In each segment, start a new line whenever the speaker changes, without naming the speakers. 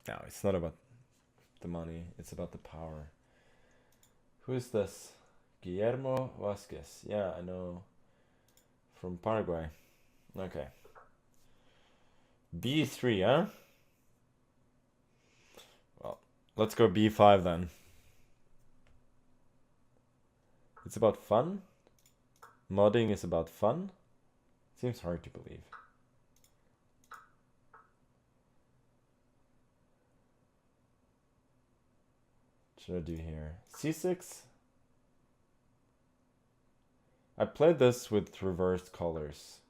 No, it's not about the money. It's about the power. Who is this? Guillermo Vasquez. Yeah, I know. From Paraguay. Okay. B3, huh? Well, let's go B5 then. It's about fun? Modding is about fun? Seems hard to believe. What should I do here? C6? I played this with reversed colors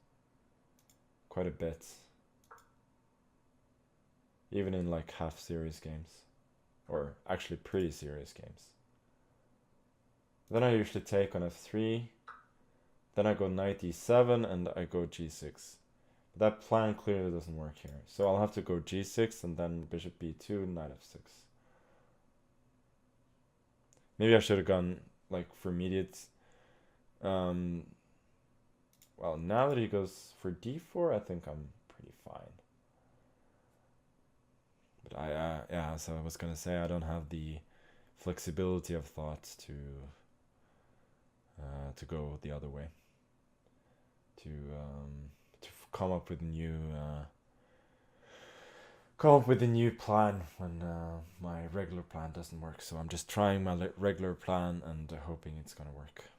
quite a bit. Even in like half serious games. Or actually pretty serious games. Then I usually take on f3. Then I go knight e7 and I go g6. But that plan clearly doesn't work here. So I'll have to go g6 and then bishop b2, knight f6. Maybe I should have gone like for immediate. Well, now that he goes for d4, I think I'm pretty fine. But yeah, so I was gonna say I don't have the flexibility of thought to go the other way. To come up with a new plan when my regular plan doesn't work. So I'm just trying my regular plan and hoping it's gonna work.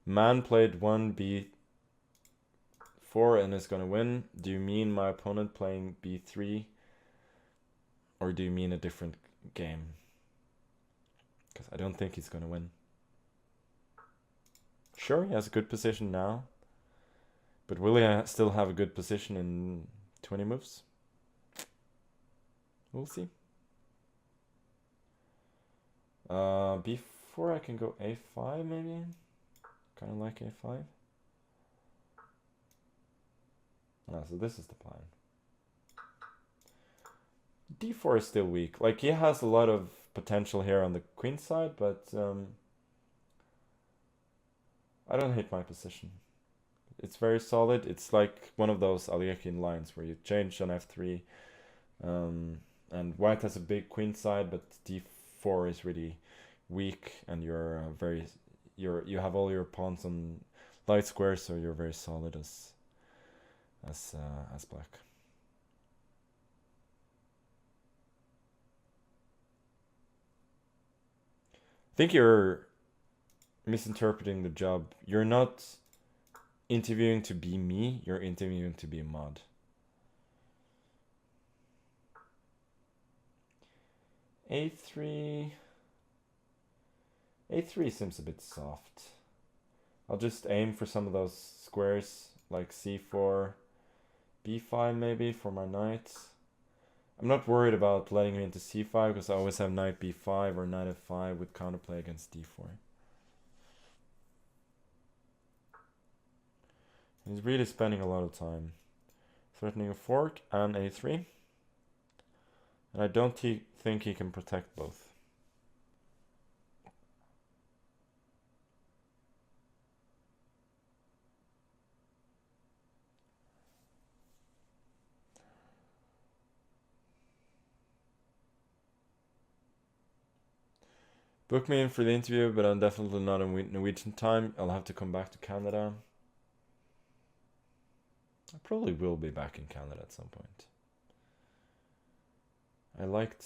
Man played 1b4 and is gonna win. Do you mean my opponent playing b3, or do you mean a different game? Because I don't think he's gonna win. Sure, he has a good position now, but will he still have a good position in 20 moves? We'll see. B4, I can go a5 maybe. Kind of like a5. So this is the plan. d4 is still weak. Like, he has a lot of potential here on the queen side, but I don't hate my position. It's very solid. It's like one of those Alekhine lines where you change on f3, and white has a big queen side, but d4 is really weak, and you're you have all your pawns on light squares, so you're very solid as black. I think you're misinterpreting the job. You're not interviewing to be me, you're interviewing to be a mod. A3 seems a bit soft. I'll just aim for some of those squares, like c4, b5 maybe for my knight. I'm not worried about letting him into c5 because I always have knight b5 or knight f5 with counterplay against d4. He's really spending a lot of time threatening a fork and a3. And I don't think he can protect both. Book me in for the interview, but I'm definitely not in Norwegian time. I'll have to come back to Canada. I probably will be back in Canada at some point. I liked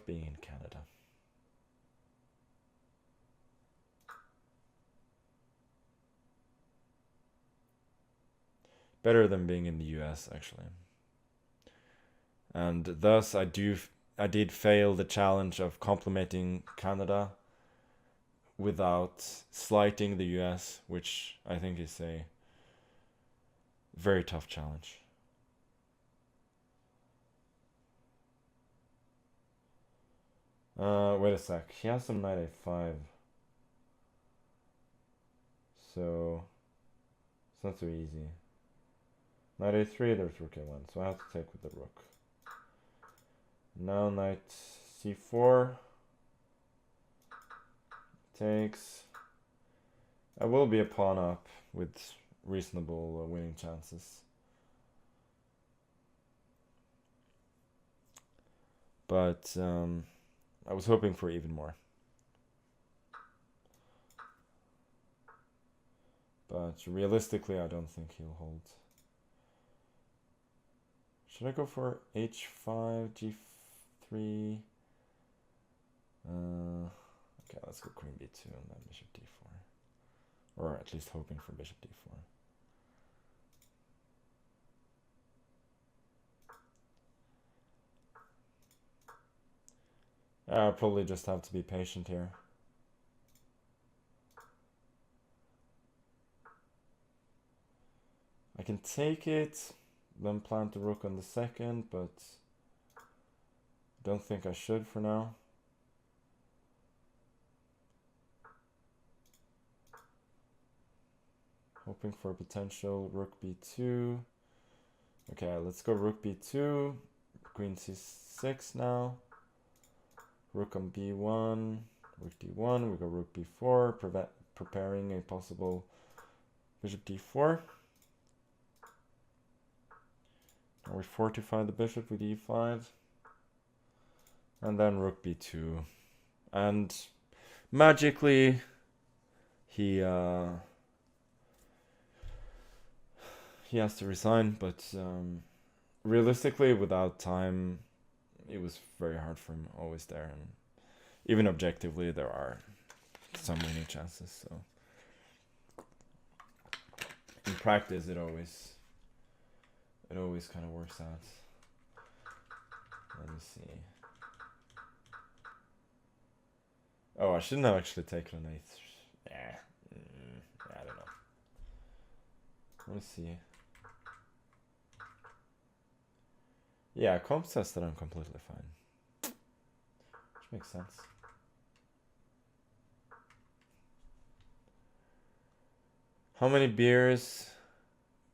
being in Canada. Better than being in the US, actually. And thus I did fail the challenge of complimenting Canada without slighting the US, which I think is a very tough challenge. Wait a sec. He has some knight a5. So it's not so easy. Knight a3, there's rook a1, so I have to take with the rook. Now knight c4 takes. I will be a pawn up with reasonable winning chances. but I was hoping for even more. But realistically, I don't think he'll hold. Should I go for h5, g3? Okay, let's go queen b2 and then bishop d4. Or at least hoping for bishop d4. I'll probably just have to be patient here. I can take it, then plant the rook on the second, but don't think I should for now. Hoping for a potential rook b2. Okay, let's go rook b2, queen c6 now. Rook on b1, rook d1, we go rook b4, preparing a possible bishop d4. Now we fortify the bishop with e5. And then rook b2. And magically, he has to resign, but realistically, without time, it was very hard for him, always there. And even objectively, there are some winning chances. So in practice, it always kind of works out. Let me see. Oh, I shouldn't have actually taken an 8. I don't know. Let me see. Yeah, comp says that I'm completely fine. Which makes sense. How many beers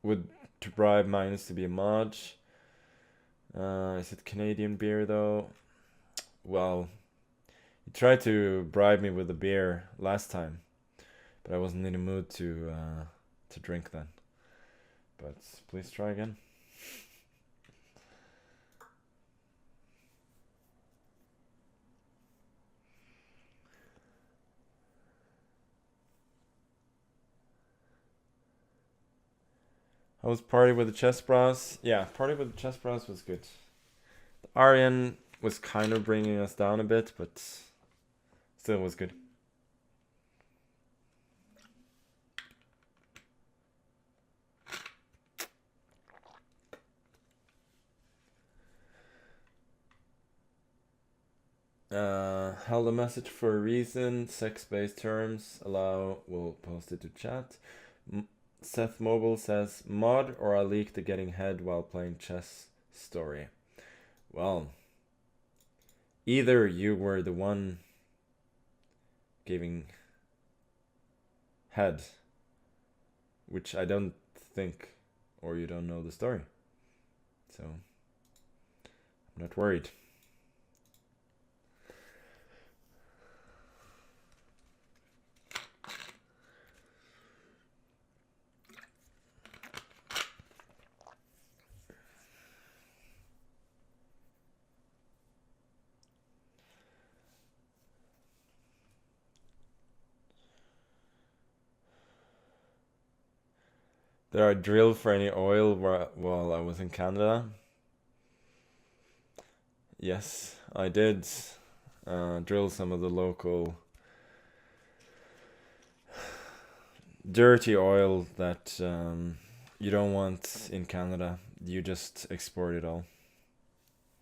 would to bribe Magnus to be a mod? Is it Canadian beer though? Well, he tried to bribe me with a beer last time, but I wasn't in the mood to drink then. But please try again. How was Party with the Chess Bros? Yeah, Party with the Chess Bros was good. The Aryan was kind of bringing us down a bit, but still was good. Held a message for a reason. Sex-based terms allow. We'll post it to chat. Seth Mobile says, mod or I leak the getting head while playing chess story. Well, either you were the one giving head, which I don't think, or you don't know the story. So, I'm not worried. Did I drill for any oil while I was in Canada? Yes, I did drill some of the local dirty oil that you don't want in Canada. You just export it all.